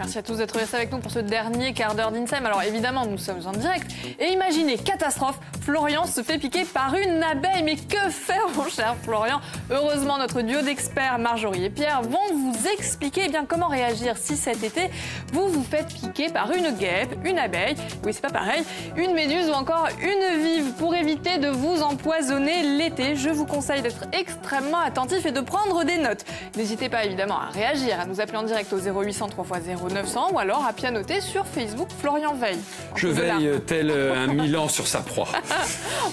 Merci à tous d'être restés avec nous pour ce dernier quart d'heure d'INSEM. Alors évidemment, nous sommes en direct. Et imaginez, catastrophe, Florian se fait piquer par une abeille. Mais que faire, mon cher Florian? Heureusement, notre duo d'experts, Marjorie et Pierre, vont vous expliquer bien comment réagir si cet été, vous vous faites piquer par une guêpe, une abeille, oui c'est pas pareil, une méduse ou encore une vive. Pour éviter de vous empoisonner l'été, je vous conseille d'être extrêmement attentif et de prendre des notes. N'hésitez pas évidemment à réagir, à nous appeler en direct au 0800 3x0 900 ou alors à pianoter sur Facebook Florian Veille. Je veille tel un Milan sur sa proie.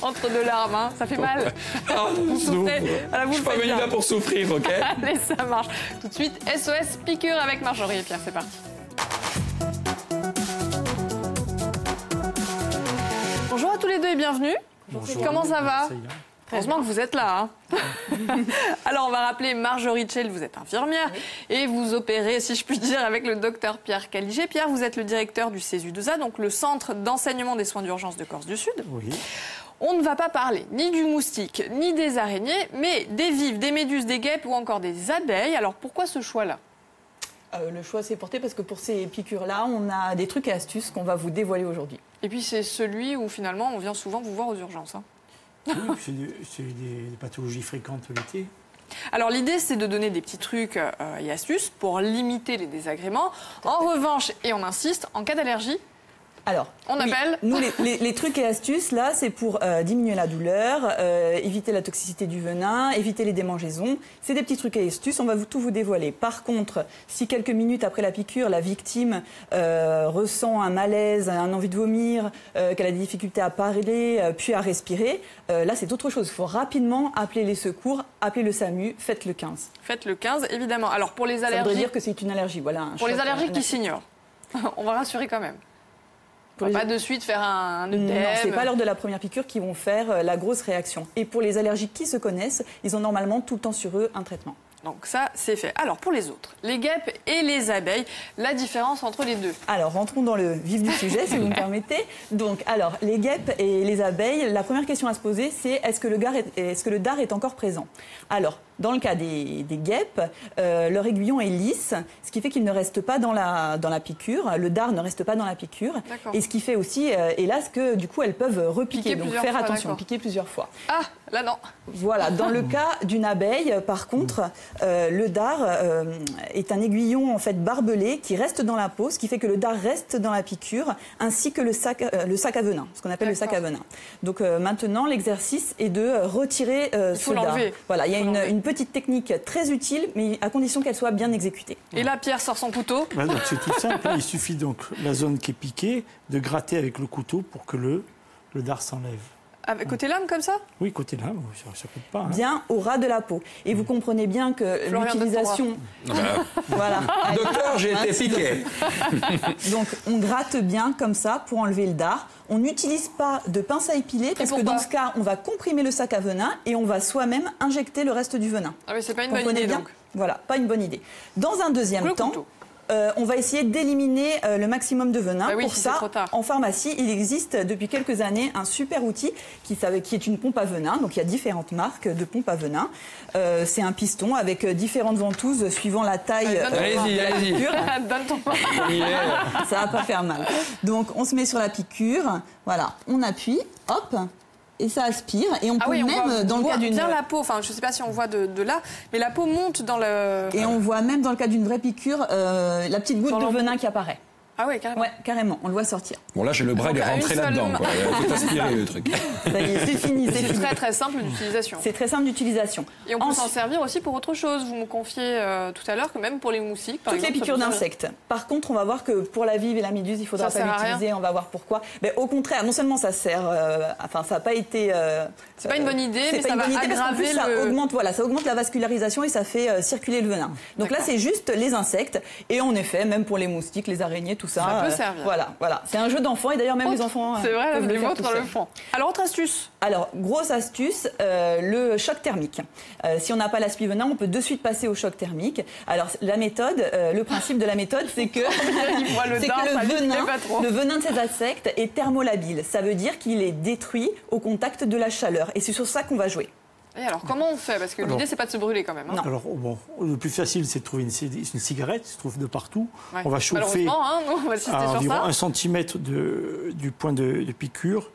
Entre deux larmes, hein, ça fait mal. Ah, Vous souffrez. Voilà, vous je suis pas venu là pour souffrir, ok? Allez, ça marche. Tout de suite, SOS piqûre avec Marjorie et Pierre, c'est parti. Bonjour à tous les deux et bienvenue. Bonjour. Comment ça va? Heureusement que vous êtes là. Hein. Alors, on va rappeler Marjorie Tchel, vous êtes infirmière et vous opérez, si je puis dire, avec le docteur Pierre Caligé. Pierre, vous êtes le directeur du CESU2A, donc le Centre d'enseignement des soins d'urgence de Corse du Sud. Oui. On ne va pas parler ni du moustique, ni des araignées, mais des vives, des méduses, des guêpes ou encore des abeilles. Alors, pourquoi ce choix-là? Le choix s'est porté parce que pour ces piqûres-là, on a des trucs et astuces qu'on va vous dévoiler aujourd'hui. Et puis, c'est celui où finalement, on vient souvent vous voir aux urgences. Hein. Oui, c'est des pathologies fréquentes l'été. Alors l'idée c'est de donner des petits trucs et astuces pour limiter les désagréments. En revanche, et on insiste, en cas d'allergie, alors, on appelle. Nous, les trucs et astuces, là, c'est pour diminuer la douleur, éviter la toxicité du venin, éviter les démangeaisons. C'est des petits trucs et astuces, on va tout vous dévoiler. Par contre, si quelques minutes après la piqûre, la victime ressent un malaise, un envie de vomir, qu'elle a des difficultés à parler, puis à respirer, là, c'est autre chose. Il faut rapidement appeler les secours, appeler le SAMU, faites le 15. Faites le 15, évidemment. Alors, pour les allergies... Ça veut dire que c'est une allergie, voilà. Pour les allergies qui s'ignorent, on va rassurer quand même. Pas de suite faire un œdème. Non, c'est pas lors de la première piqûre qu'ils vont faire la grosse réaction. Et pour les allergiques qui se connaissent, ils ont normalement tout le temps sur eux un traitement. Donc ça, c'est fait. Alors, pour les autres, les guêpes et les abeilles, la différence entre les deux? Alors, rentrons dans le vif du sujet, si vous me permettez. Donc, alors, les guêpes et les abeilles, la première question à se poser, c'est est-ce que le dard est encore présent? Alors, dans le cas des guêpes, leur aiguillon est lisse, ce qui fait qu'il ne reste pas dans la piqûre. Le dard ne reste pas dans la piqûre. Et ce qui fait aussi, hélas, que du coup, elles peuvent repiquer. Donc, faire attention, piquer plusieurs fois. Ah, là non. Voilà. Dans le cas d'une abeille, par contre, le dard est un aiguillon en fait barbelé qui reste dans la peau, ce qui fait que le dard reste dans la piqûre, ainsi que le sac à venin, ce qu'on appelle le sac à venin. Donc maintenant, l'exercice est de retirer ce dard. Voilà, il y a une petite technique très utile, mais à condition qu'elle soit bien exécutée. Et là, Pierre sort son couteau. Ouais, c'est tout simple. Il suffit donc la zone qui est piquée de gratter avec le couteau pour que le dard s'enlève. Avec côté lame comme ça? Oui, côté lame, ça ne coûte pas. Hein. Bien au ras de la peau. Et vous comprenez bien que l'utilisation... Voilà. Docteur, j'ai été piqué. Donc, on gratte bien comme ça pour enlever le dard. On n'utilise pas de pince à épiler parce que dans ce cas, on va comprimer le sac à venin et on va soi-même injecter le reste du venin. Ah oui, c'est pas une bonne idée donc. Voilà, pas une bonne idée. Dans un deuxième temps... on va essayer d'éliminer le maximum de venin. Pour ça, en pharmacie, il existe depuis quelques années un super outil qui est une pompe à venin. Donc il y a différentes marques de pompes à venin. C'est un piston avec différentes ventouses suivant la taille. Allez-y. Donne ton Ça va pas faire mal. Donc on se met sur la piqûre. Voilà, on appuie. Hop. Et ça aspire, et on peut même, dans le cas d'une... bien la peau, enfin je ne sais pas si on voit de là, mais la peau monte dans le... Et on voit même dans le cas d'une vraie piqûre, la petite goutte de venin qui apparaît. Ah oui, carrément. Ouais, carrément, on le voit sortir. Bon là, j'ai le bras, il est rentré là-dedans. Il est aspiré le truc. Ça y est, c'est fini. C'est très très simple d'utilisation. C'est très simple d'utilisation. Et on peut s'en servir aussi pour autre chose. Vous me confiez tout à l'heure que même pour les moustiques, par exemple. Toutes les piqûres d'insectes. Par contre, on va voir que pour la vive et la méduse, il ne faudra pas l'utiliser. On va voir pourquoi. Mais au contraire, non seulement ça sert, enfin ça n'a pas été... c'est pas une bonne idée, mais ça va aggraver ça augmente la vascularisation et ça fait circuler le venin. Donc là, c'est juste les insectes. Et en effet, même pour les moustiques, les araignées, tout ça. Ça peut servir. Voilà. C'est un jeu d'enfant et d'ailleurs même les enfants. C'est vrai, les vôtres le font. Alors autre astuce. Alors grosse astuce, le choc thermique. Si on n'a pas l'aspi-venin, on peut de suite passer au choc thermique. Alors la méthode, le principe de la méthode, c'est que le venin de ces insectes est thermolabile. Ça veut dire qu'il est détruit au contact de la chaleur. Et c'est sur ça qu'on va jouer. Et alors, comment on fait? Parce que l'idée, c'est pas de se brûler quand même. Hein. Alors, bon, le plus facile, c'est de trouver une cigarette, qui se trouve de partout. Ouais. On va chauffer nous, on va insister à sur environ ça. 1 centimètre du point de piqûre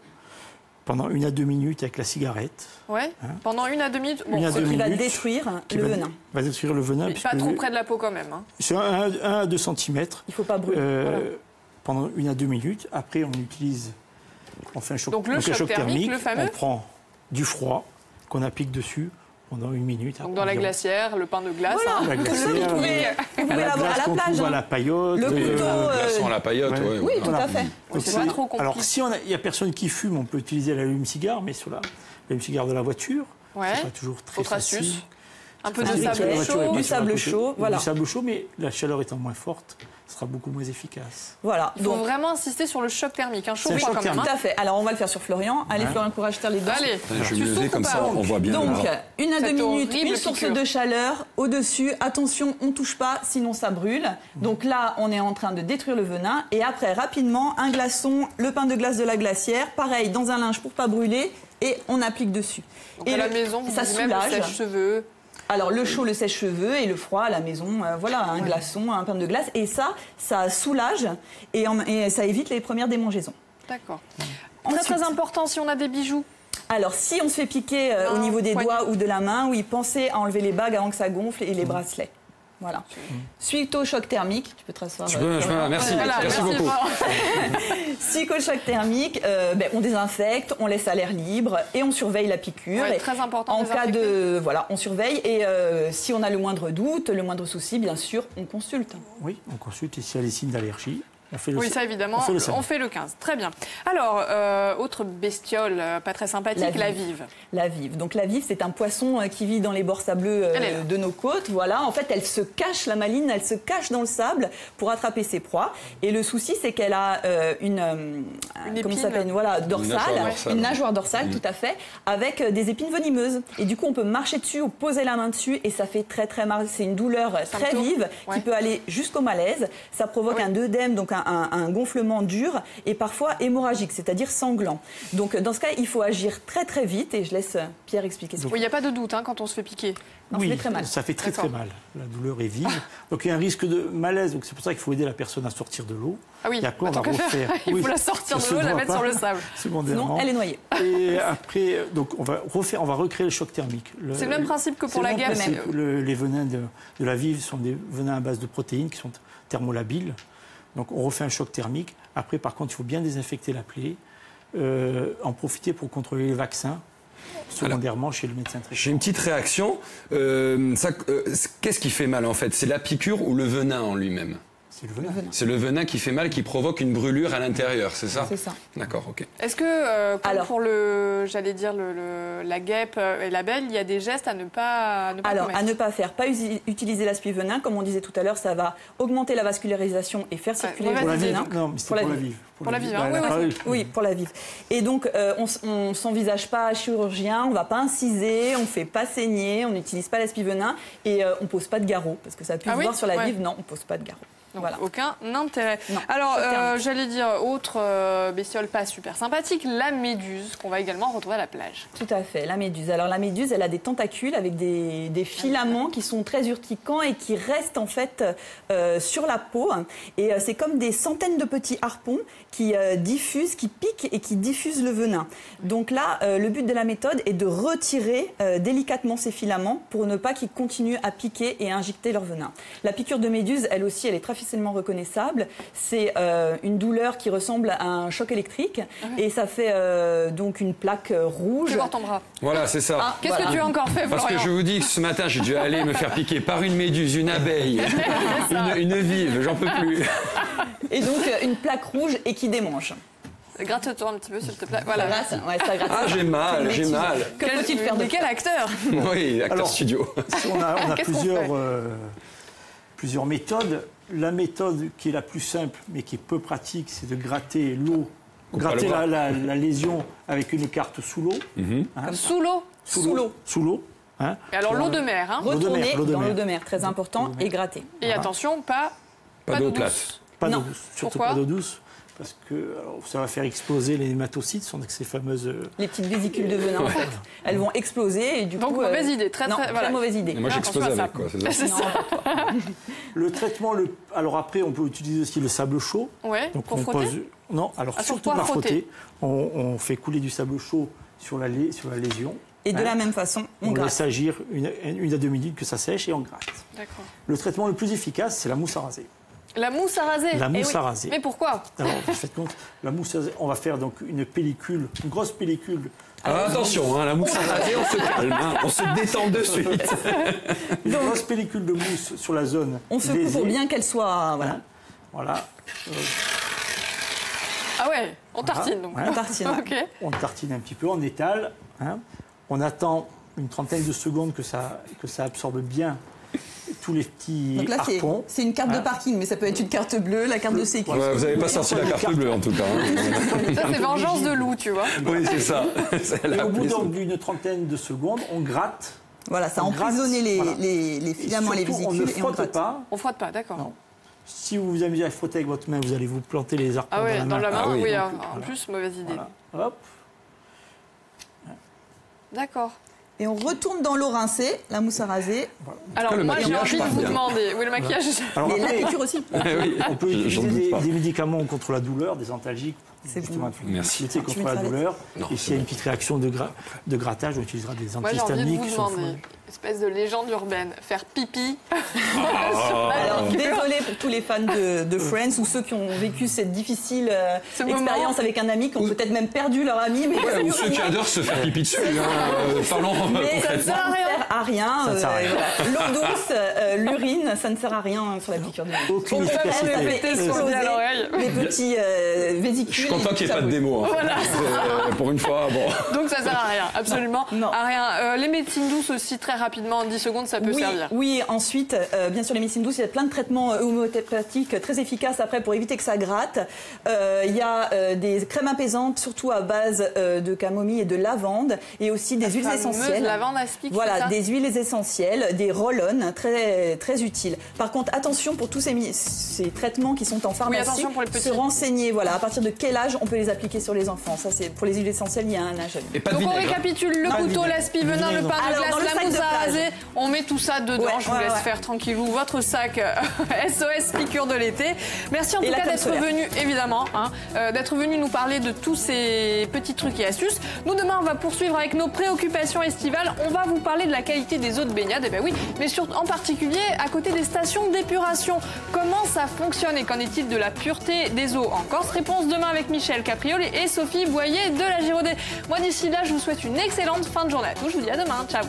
pendant 1 à 2 minutes avec la cigarette. Ouais. Pendant 1 à 2 minutes. Bon, 1 à 2 Qui va minutes, détruire le venin. Va détruire le venin. mais pas trop près de la peau quand même. Hein. C'est 1 à 2 centimètres. Il ne faut pas brûler. Voilà. Pendant 1 à 2 minutes. Après, on fait un choc, Donc le choc thermique, le fameux. On prend du froid qu'on applique dessus pendant 1 minute. Donc dans la glacière, le pain de glace. Voilà. Hein. La glacière, Vous pouvez l'avoir à la plage. À la paillote. Le couteau. Glaçon à la paillote, ouais. Oui, tout à fait. Donc, c'est pas trop compliqué. Alors, si il n'y a personne qui fume, on peut utiliser l'allume-cigare, mais sur l'allume-cigare de la voiture, Ouais. c'est pas toujours très Autre facile. astuce. Un peu de Avec sable la voiture chaud. et du sable chaud, voilà. Du sable chaud, mais la chaleur étant moins forte, ce sera beaucoup moins efficace. Voilà. Il faut Donc, vraiment insister sur le choc thermique. Un C'est un chaud-froid choc quand même. tout Hein. à fait. Alors, on va le faire sur Florian. Allez, Florian, courage, tire les deux. Allez, Je vais tu me lever souffres comme pas, ça, on voit bien. Donc, alors. 1 à 2 Cette minutes, horrible une source piqûre. de chaleur au-dessus. Attention, on ne touche pas, sinon ça brûle. Donc là, on est en train de détruire le venin. Et après, rapidement, un glaçon, le pain de glace de la glacière. Pareil, dans un linge pour pas brûler. Et on applique dessus. Donc et à la maison, vous ça mettez même le soulage. sèche-cheveux. Alors le chaud, le sèche-cheveux et le froid à la maison, voilà, un glaçon, un pain de glace. Et ça soulage et ça évite les premières démangeaisons. D'accord. Ensuite- Très important si on a des bijoux. Alors si on se fait piquer au Non, niveau des poignet. doigts ou de la main, oui, pensez à enlever les bagues avant que ça gonfle et les bracelets. Voilà. Suite au choc thermique, tu peux te rasseoir. Merci, Voilà, merci beaucoup. Suite au choc thermique, on désinfecte, on laisse à l'air libre et on surveille la piqûre. Ouais, Et très important. en cas désinfecter. de, voilà, on surveille et si on a le moindre doute, le moindre souci, bien sûr, on consulte. Oui, on consulte et s'il y a des signes d'allergie, on fait le Oui, ça évidemment, on fait le 15. Très bien. Alors, autre bestiole pas très sympathique, la vive. La vive. Donc la vive, c'est un poisson qui vit dans les bords sableux Elle est là. de nos côtes. Voilà. En fait, elle se cache, la maline, elle se cache dans le sable pour attraper ses proies. Et le souci, c'est qu'elle a Une comment épine. ça s'appelle, voilà, dorsale, une nageoire dorsale, tout à fait, avec des épines venimeuses. Et du coup, on peut marcher dessus ou poser la main dessus et ça fait très très mal. C'est une douleur très Symptôme. vive Ouais. qui peut aller jusqu'au malaise. Ça provoque un œdème, donc un gonflement dur et parfois hémorragique, c'est-à-dire sanglant. Donc dans ce cas, il faut agir très très vite et je laisse Pierre expliquer ça. Oui, il n'y a pas de doute quand on se fait piquer. Non, ça oui, fait très mal. ça fait très D'accord. mal. La douleur est vive. Donc il y a un risque de malaise. Donc c'est pour ça qu'il faut aider la personne à sortir de l'eau. Ah oui, Et après, on tant va que faire, refaire. il Oui, faut la sortir de ça se l'eau, la voit mettre pas, sur le sable. secondairement. Sinon, elle est noyée. Et après, donc on va recréer le choc thermique. C'est le même principe que pour c'est la le même guêpe. principe. Les venins de la vive sont des venins à base de protéines qui sont thermolabiles. Donc on refait un choc thermique. Après, par contre, il faut bien désinfecter la plaie, en profiter pour contrôler les vaccins, secondairement chez le médecin traitant. J'ai une petite réaction. Qu'est-ce qui fait mal en fait? C'est la piqûre ou le venin en lui-même? C'est le venin. C'est le venin qui fait mal, qui provoque une brûlure à l'intérieur, c'est ça? C'est ça. D'accord, ok. Est-ce que, comme Alors- pour j'allais dire la guêpe et l'abeille, il y a des gestes à ne pas Alors, commettre? à ne pas faire, pas utiliser l'aspi-venin, comme on disait tout à l'heure, ça va augmenter la vascularisation et faire circuler Ouais, le Pour la venin. vive. Non, mais c'était pour la vive. Pour la vive, hein, Ouais, oui, oui, Oui, pour la vive. Et donc, on s'envisage pas chirurgien, on va pas inciser, on fait pas saigner, on n'utilise pas l'aspi-venin et on pose pas de garrot, parce que ça a pu Ah se oui voir sur la Ouais. vive, non, on pose pas de garrot. Donc, Voilà. aucun intérêt. Non, Alors, choc thermique. j'allais dire autre bestiole pas super sympathique, la méduse, qu'on va également retrouver à la plage. Tout à fait, la méduse. Alors la méduse, elle a des tentacules avec des filaments qui sont très urticants et qui restent en fait sur la peau. Et c'est comme des centaines de petits harpons qui diffusent, qui piquent et qui diffusent le venin. Donc là, le but de la méthode est de retirer délicatement ces filaments pour ne pas qu'ils continuent à piquer et à injecter leur venin. La piqûre de méduse, elle aussi, elle est très facilement reconnaissable. C'est une douleur qui ressemble à un choc électrique et ça fait donc une plaque rouge. Je vais voir ton bras. Voilà, c'est ça. Ah, Qu'est-ce voilà. que tu as encore fait, Parce que Florian je vous dis que ce matin, j'ai dû aller me faire piquer par une méduse, une abeille, une vive, j'en peux plus. Et donc une plaque rouge et qui démange. Gratte-toi un petit peu, s'il te plaît. Voilà. Ça gratte, ouais, ça gratte. Ah, j'ai mal, j'ai mal. Que faut-il faire de Mais quel acteur Oui, acteur Alors, studio. On a Qu'est-ce qu'on plusieurs méthodes. La méthode qui est la plus simple, mais qui est peu pratique, c'est de gratter l'eau, Coupe pas gratter le bras. la lésion avec une carte sous l'eau. Hein, Sous l'eau. Sous l'eau. Sous l'eau. Hein. Et alors l'eau de mer, hein. L'eau de mer, Retourner l'eau de dans mer. l'eau de mer, très important, et gratter. Et attention, pas Pas d'eau douce. plate. Pas d'eau Non. douce, surtout Pourquoi pas d'eau douce. parce que alors, ça va faire exploser les hématocytes, ce sont ces fameuses... Les petites vésicules de venin, en fait. Elles vont exploser et du Donc coup... mauvaise idée, très mauvaise idée. Et moi, j'explose attention à avec, quoi. C'est ça. C'est ça. Le traitement, alors après, on peut utiliser aussi le sable chaud. Ouais, Donc pour on frotter. Non, alors Ah, sur surtout quoi pas frotter. On fait couler du sable chaud sur la lésion. Et de la même façon, on gratte. laisse agir 1 à 2 minutes que ça sèche et on gratte. D'accord. Le traitement le plus efficace, c'est la mousse à raser. La mousse à raser. La mousse Eh oui. à raser. Mais pourquoi? Alors, faites compte, la mousse à raser, on va faire donc une grosse pellicule. Alors, attention, hein, la mousse à raser, on se calme, hein, on se détend de suite. Une grosse pellicule de mousse sur la zone On secoue lésée. pour bien qu'elle soit... Voilà. Voilà. Ah ouais, on tartine donc. Ouais. On tartine. Ok. On tartine un petit peu, on étale. Hein. On attend une trentaine de secondes que ça absorbe bien tous les petits Donc là, harpons. c'est une carte de parking, mais ça peut être une carte bleue, la carte de sécu. Ouais, vous n'avez pas sorti la carte bleue, en tout cas. Hein. Ça, c'est vengeance de loup, tu vois. Oui, c'est ça. Et au bout donc d'une trentaine de secondes, on gratte. Voilà, ça a On gratte, emprisonné voilà. les filaments, les surtout, vésicules on ne et on frotte gratte. pas. On frotte pas, d'accord. Non. Si vous vous amusez à frotter avec votre main, vous allez vous planter les harpons Ah ouais, dans la main, Ah oui. oui. Donc, En voilà. plus, mauvaise idée. Voilà. Hop. D'accord. Et on retourne dans l'eau rincée, la mousse à raser. Alors, le moi, j'ai maquillage envie de part vous bien. demander. Oui, le maquillage. Alors Mais la après, piqûre aussi. Oui. on peut J'en doute utiliser pas. des médicaments contre la douleur, des antalgiques. C'est justement, bon. Merci. lutter Tu contre mettras la avec. douleur. Non, Et c'est s'il y a bon. une petite réaction de grattage, on utilisera des Moi, j'ai envie de antihistaminiques. vous qui sont demander, espèce de légende urbaine, faire pipi. Alors, désolé pour tous les fans de Friends ou ceux qui ont vécu cette difficile Ce moment. expérience avec un ami, qui ont peut-être même perdu leur ami. Mais, Ouais, ou ceux qui adorent se faire pipi dessus. Hein. Parlons mais ça ne concrètement. sert à rien. Ça ne sert à rien. Voilà. L'eau douce, l'urine, ça ne sert à rien sur la piqûre de nez. Aucune On peut pas efficacité. me répéter ce qu'on dit à l'oreille. Les petits vésicules. Je suis content qu'il n'y ait pas de démo. démo. En fait. Pour une fois, bon. Donc, ça sert à rien, absolument Non. à rien. Les médecines douces aussi, très rapidement, en 10 secondes, ça peut servir. Oui, ensuite, bien sûr, les médecines douces, il y a plein de traitements homéopathiques très efficaces après pour éviter que ça gratte. Il y a des crèmes apaisantes, surtout à base de camomille et de lavande, et aussi des huiles essentielles. Lavande aspic, Voilà, c'est ça des huiles essentielles, des roll-on très, très utiles. Par contre, attention pour tous ces traitements qui sont en pharmacie, attention pour les petits. se renseigner, voilà, à partir de quel âge on peut les appliquer sur les enfants. Ça, c'est pour les huiles essentielles, il y a un âge. Et pas de Donc on vinaigre. récapitule, le Pas de couteau, vinaigre. l'aspi-venin, le pain de Alors, glace, dans le la sac mousse de à plage. raser, on met tout ça dedans, Ouais, je vous ouais, laisse ouais. faire tranquillou votre sac SOS piqûre de l'été. Merci en Et tout la cas crème d'être solaire. venu, évidemment, d'être venu nous parler de tous ces petits trucs et astuces. Nous demain on va poursuivre avec nos préoccupations estivales, on va vous parler de la qualité des eaux de baignade, et ben oui, mais en particulier à côté des stations d'épuration. Comment ça fonctionne et qu'en est-il de la pureté des eaux en Corse? Réponse demain avec Michel Caprioli et Sophie Boyer de la Girodet. Moi d'ici là, je vous souhaite une excellente fin de journée à tous. Je vous dis à demain. Ciao.